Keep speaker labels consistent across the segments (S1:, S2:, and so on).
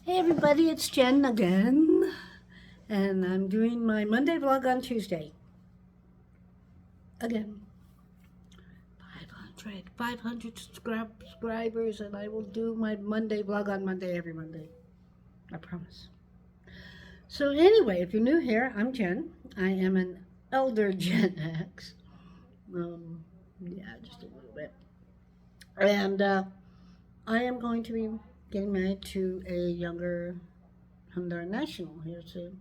S1: Hey everybody, it's Jen again, and I'm doing my Monday vlog on Tuesday. Again, 500 subscribers, and I will do my Monday vlog on Monday every Monday. I promise. So anyway, if you're new here, I'm Jen. I am an elder Gen X. Yeah, just a little bit. And I am going to be getting married to a younger Honduran national here soon.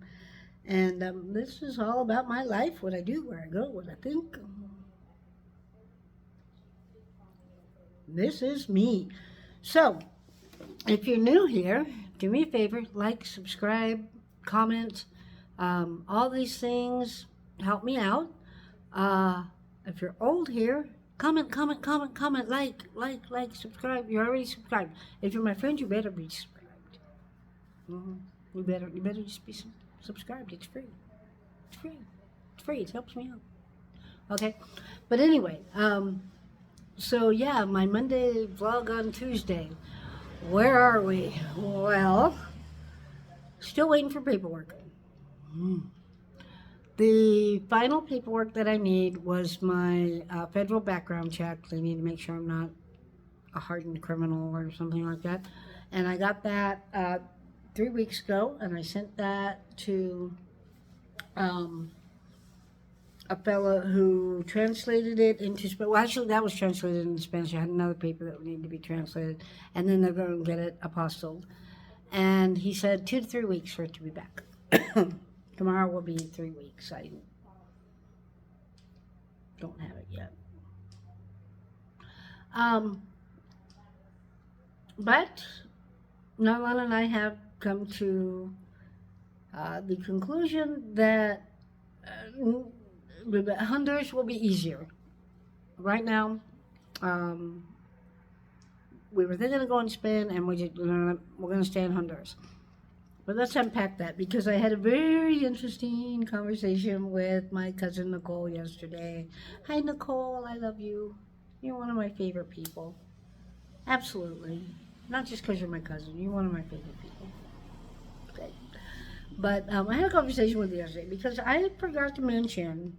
S1: And this is all about my life, what I do, where I go, what I think. This is me. So, if you're new here, do me a favor, like, subscribe, comment, all these things help me out. If you're old here, comment, like, subscribe. You're already subscribed. If you're my friend, you better be subscribed. You better just be subscribed. It's free. It's free. It's free. It helps me out. Okay, but anyway, so yeah, my Monday vlog on Tuesday. Where are we? Well, still waiting for paperwork. The final paperwork that I need was my federal background check. They need to make sure I'm not a hardened criminal or something like that. And I got that 3 weeks ago, and I sent that to a fella who translated it into Spanish. Well, actually, that was translated into Spanish. I had another paper that would need to be translated, and then they're going to get it apostilled. And he said 2 to 3 weeks for it to be back. Tomorrow will be 3 weeks. I don't have it yet. But Narlan and I have come to the conclusion that Honduras will be easier. Right now, we were thinking of going to Spain, and we're going to stay in Honduras. But let's unpack that, because I had a very interesting conversation with my cousin Nicole yesterday. Hi, Nicole. I love you. You're one of my favorite people. Absolutely. Not just because you're my cousin. You're one of my favorite people. Okay. But I had a conversation with her yesterday because I forgot to mention.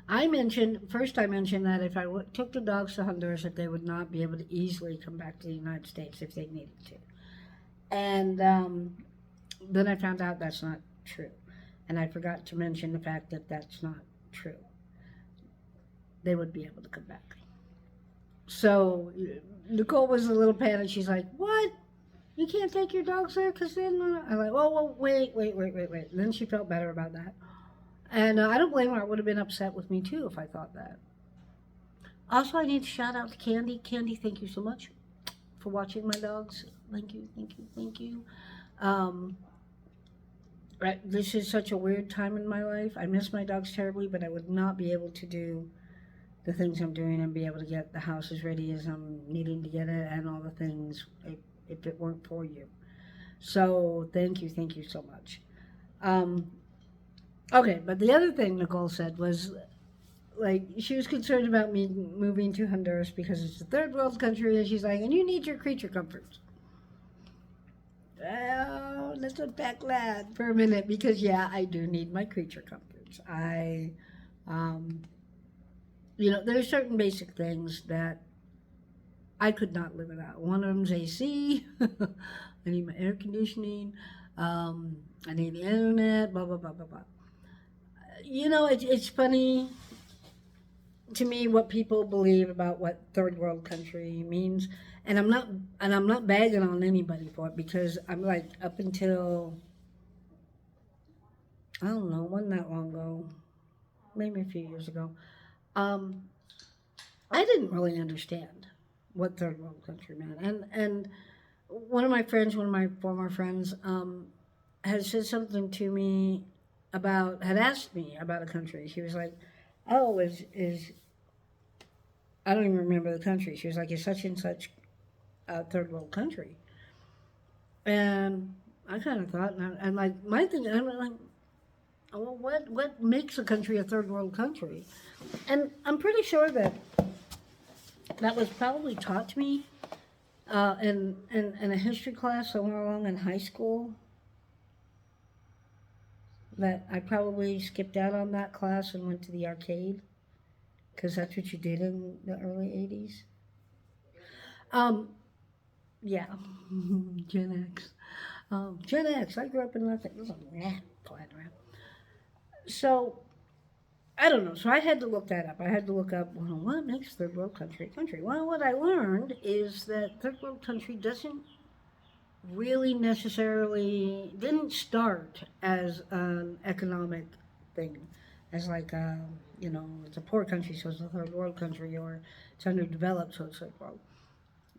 S1: I mentioned that if I took the dogs to Honduras, that they would not be able to easily come back to the United States if they needed to. And then I found out that's not true. And I forgot to mention the fact that that's not true. They would be able to come back. So Nicole was a little panicked. She's like, "What? You can't take your dogs there? Because then..." I'm like, "Well, wait." And then she felt better about that. And I don't blame her. I would have been upset with me, too, if I thought that. Also, I need to shout out to Candy. Candy, thank you so much for watching my dogs. Thank you. Right, this is such a weird time in my life. I miss my dogs terribly, but I would not be able to do the things I'm doing and be able to get the house as ready as I'm needing to get it and all the things if it weren't for you. So thank you so much. Okay, but the other thing Nicole said was, like, she was concerned about me moving to Honduras because it's a third world country, and she's like, "And you need your creature comforts." Well, let's unpack that for a minute, because yeah, I do need my creature comforts. There's certain basic things that I could not live without. One of them's AC. I need my air conditioning. I need the internet. Blah blah blah blah blah. It's funny to me what people believe about what third world country means, and I'm not bagging on anybody for it, because I'm like, up until, I don't know, wasn't that long ago, maybe a few years ago, I didn't really understand what third world country meant, and one of my former friends, had said something to me had asked me about a country. She was like, "Oh, is I don't even remember the country." She was like, "Is such and such a third world country?" And I kind of thought, and like, my thing, I'm like, well, what makes a country a third world country? And I'm pretty sure that was probably taught to me in a history class somewhere along in high school that I probably skipped out on that class and went to the arcade because that's what you did in the early 80s. Um, yeah, Gen X. Gen X, I grew up in nothing. It was a playing around. So, I don't know. So I had to look that up. I had to look up, well, what makes third world country a country? Well, what I learned is that third world country doesn't really necessarily didn't start as an economic thing, as like it's a poor country, so it's a third world country, or it's underdeveloped, so it's third world.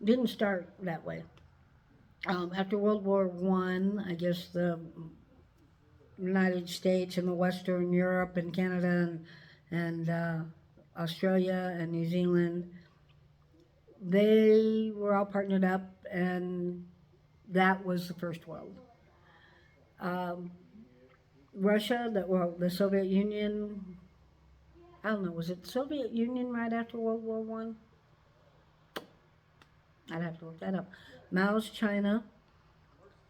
S1: Didn't start that way. After World War I, I guess the United States and the Western Europe and Canada and Australia and New Zealand, they were all partnered up, and that was the first world. Um, Russia, the Soviet Union. I don't know. Was it the Soviet Union right after World War I? I'd have to look that up. Mao's China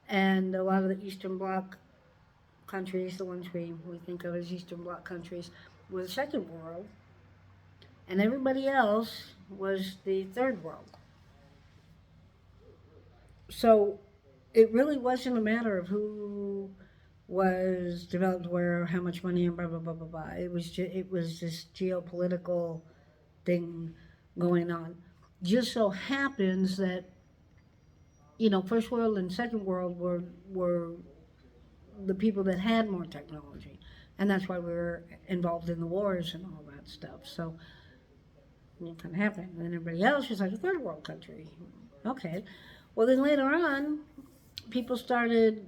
S1: and a lot of the Eastern Bloc countries, the ones we think of as Eastern Bloc countries, were the Second World, and everybody else was the Third World. So it really wasn't a matter of who was developed where, how much money, and blah blah blah blah blah. It was this geopolitical thing going on. Just so happens that First World and Second World were the people that had more technology, and that's why we were involved in the wars and all that stuff. So it kind of happened. And then everybody else was like a third world country. Okay. Well, then later on, people started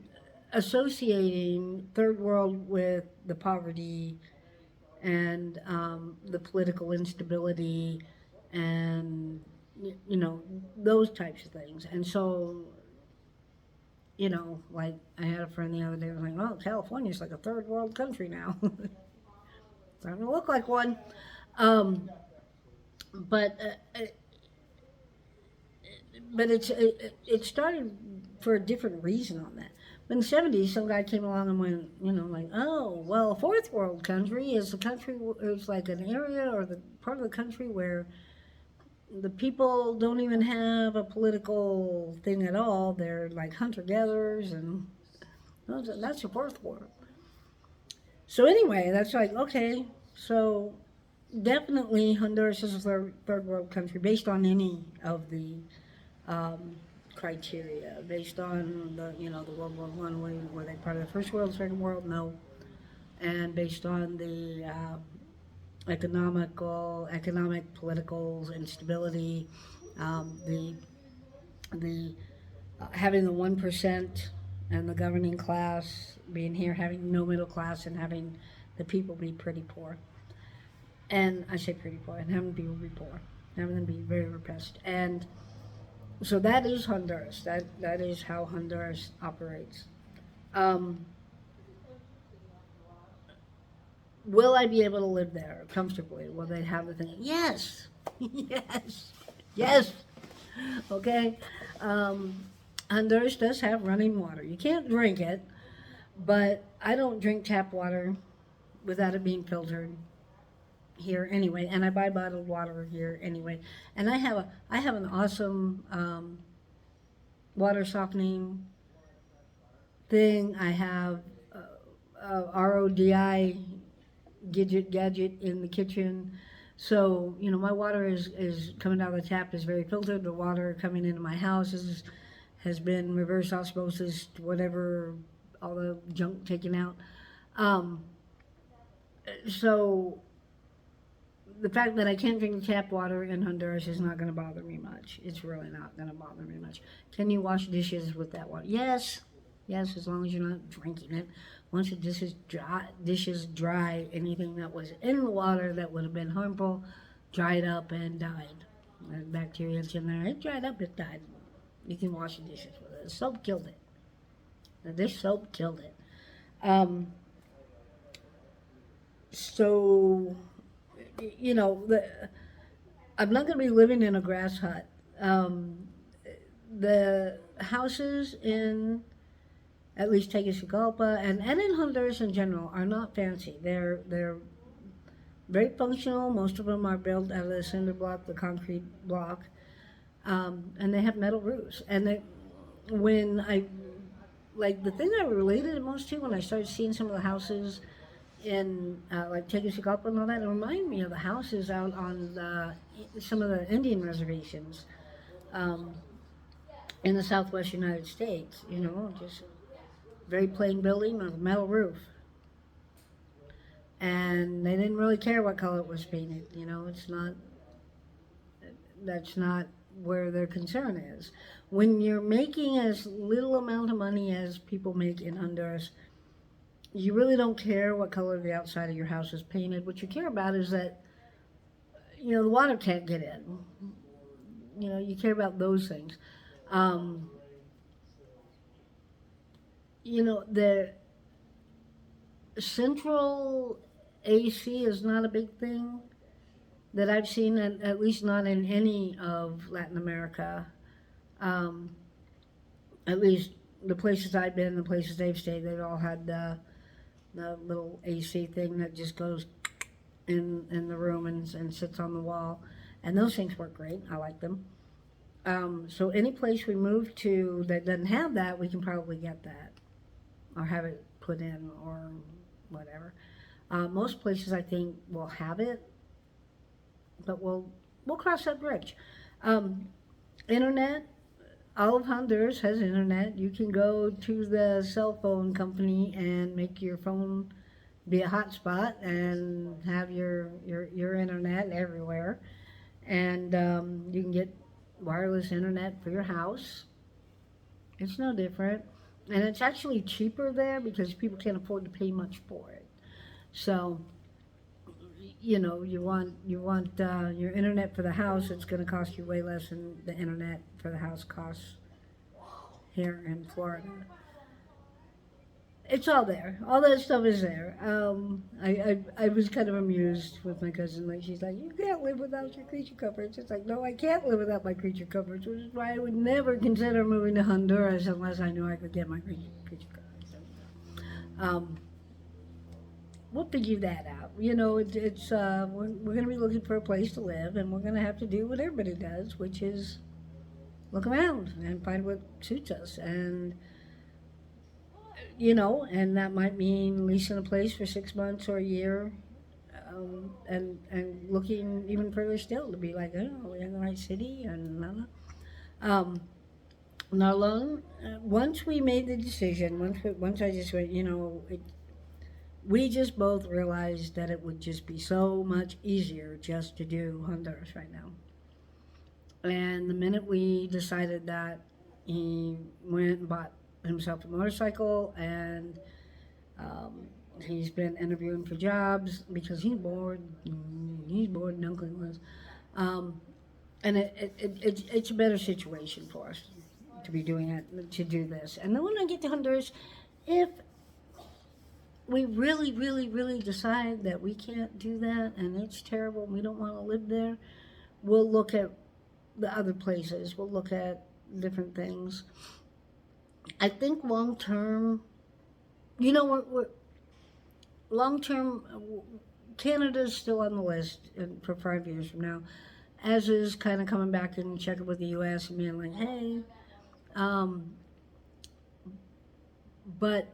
S1: associating third world with the poverty and the political instability and those types of things. And so like I had a friend the other day was like, "Oh, California's like a third world country now." Starting to look like one. Um, but it started for a different reason on that. But in the 70s, some guy came along and went, like, oh, well, a fourth world country is a country, is like an area or the part of the country where the people don't even have a political thing at all. They're like hunter gatherers, and that's a fourth world. So anyway, that's like, okay, so definitely Honduras is a third world country based on any of the um, criteria, based on the World War I, were they part of the first world, second world? No. And based on the economic, political instability, the having the 1% and the governing class being here, having no middle class, and having the people be pretty poor. And I say pretty poor, and having people be poor, having them be very repressed. And so that is Honduras. That is how Honduras operates. Um, will I be able to live there comfortably? Will they have the thing? Yes, yes, yes. Okay. Um, Honduras does have running water. You can't drink it, but I don't drink tap water without it being filtered here anyway, and I buy bottled water here anyway. And I have an awesome water softening thing. I have RODI gadget in the kitchen. So, my water is coming out of the tap is very filtered. The water coming into my house has been reverse osmosis, whatever, all the junk taken out. Um, so the fact that I can't drink tap water in Honduras is not going to bother me much. It's really not going to bother me much. Can you wash dishes with that water? Yes. Yes, as long as you're not drinking it. Once the dishes dry, anything that was in the water that would have been harmful dried up and died. The bacteria that's in there, it dried up, it died. You can wash the dishes with it. The soap killed it. The dish soap killed it. Um, so I'm not going to be living in a grass hut. the houses in at least Tegucigalpa and in Honduras in general are not fancy. They're very functional. Most of them are built out of the cinder block, the concrete block, and they have metal roofs. And when I like the thing I related it most to when I started seeing some of the houses in like Tegucigalpa and all that, it reminded me of the houses out on some of the Indian reservations um, in the Southwest United States. You know, just very plain building with a metal roof, and they didn't really care what color it was painted. You know, it's not that's not where their concern is. When you're making as little amount of money as people make in Honduras, you really don't care what color the outside of your house is painted. What you care about is that, you know, the water can't get in. You know, you care about those things. Um, you know, the central AC is not a big thing that I've seen, at least not in any of Latin America. Um, at least the places I've been, the places they've stayed, they've all had the little AC thing that just goes in the room and sits on the wall. And those things work great. I like them. So any place we move to that doesn't have that, we can probably get that or have it put in or whatever. Most places I think will have it, but we'll cross that bridge. Um, Internet, all of Honduras has internet. You can go to the cell phone company and make your phone be a hotspot and have your internet everywhere. And you can get wireless internet for your house. It's no different. And it's actually cheaper there because people can't afford to pay much for it. So, you know, you want your internet for the house. It's going to cost you way less than the internet for the house costs here in Florida. It's all there. All that stuff is there. I was kind of amused with my cousin. Like she's like, you can't live without your creature comforts. It's like, no, I can't live without my creature comforts, which is why I would never consider moving to Honduras unless I knew I could get my creature comforts. Um, we'll figure that out. You know, it's we're going to be looking for a place to live, and we're going to have to do what everybody does, which is look around and find what suits us. And you know, and that might mean leasing a place for 6 months or a year, and looking even further still to be like, oh, are we in the right city? And blah, blah. Not alone. Once we made the decision, once I just went, you know, we just both realized that it would just be so much easier just to do Honduras right now. And the minute we decided that, he went and bought himself a motorcycle, and he's been interviewing for jobs because he's bored. He's bored, and Uncle was. And it's a better situation for us to be doing it, to do this. And then when I get to Honduras, if we really, really, really decide that we can't do that and it's terrible and we don't want to live there, we'll look at the other places. We'll look at different things. I think long term, you know, we're long term, Canada's still on the list for 5 years from now, as is kind of coming back and checking with the U.S. and being like, hey, but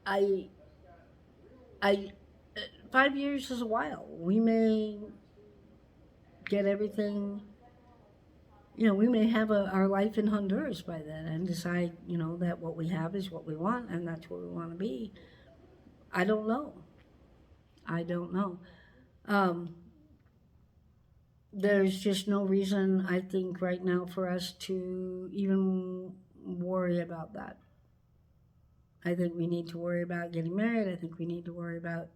S1: I 5 years is a while. We may get everything. You know, we may have our life in Honduras by then and decide, you know, that what we have is what we want and that's what we want to be. I don't know. I don't know. Um, there's just no reason, I think, right now for us to even worry about that. I think we need to worry about getting married. I think we need to worry about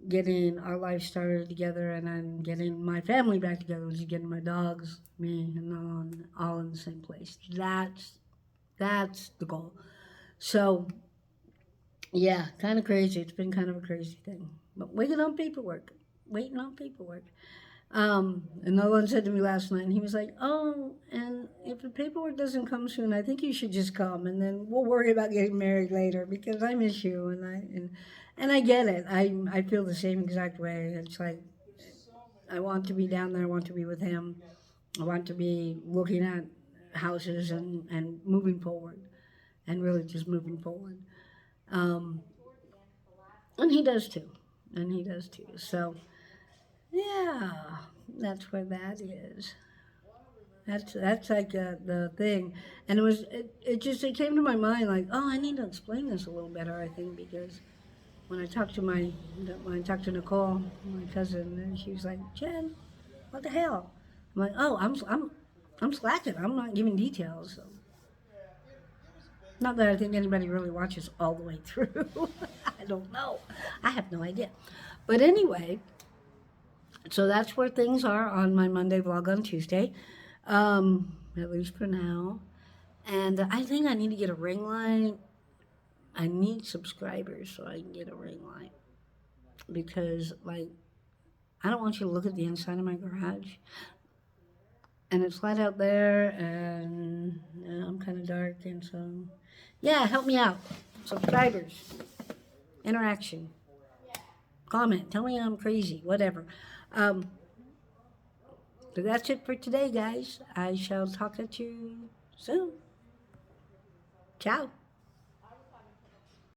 S1: getting our life started together and then getting my family back together, which is getting my dogs, me, and all in the same place. That's the goal. So, yeah, kind of crazy. It's been kind of a crazy thing. But waiting on paperwork. And no one said to me last night, and he was like, "Oh, and if the paperwork doesn't come soon, I think you should just come, and then we'll worry about getting married later because I miss you." And I get it. I feel the same exact way. It's like I want to be down there. I want to be with him. I want to be looking at houses and moving forward, and really just moving forward. Um, and he does too, and he does too. So yeah, that's where that is. That's like the thing, and it came to my mind like, oh, I need to explain this a little better. I think because when I talked to Nicole, my cousin, and she was like, Jen, what the hell? I'm like, oh, I'm slacking. I'm not giving details. So. Not that I think anybody really watches all the way through. I don't know. I have no idea. But anyway, so that's where things are on my Monday vlog on Tuesday, at least for now. And I think I need to get a ring light. I need subscribers so I can get a ring light because, like, I don't want you to look at the inside of my garage. And it's light out there, and I'm kind of dark, and so yeah, help me out. Subscribers, interaction, comment, tell me I'm crazy, whatever. Um, So that's it for today, guys. I shall talk at you soon. Ciao.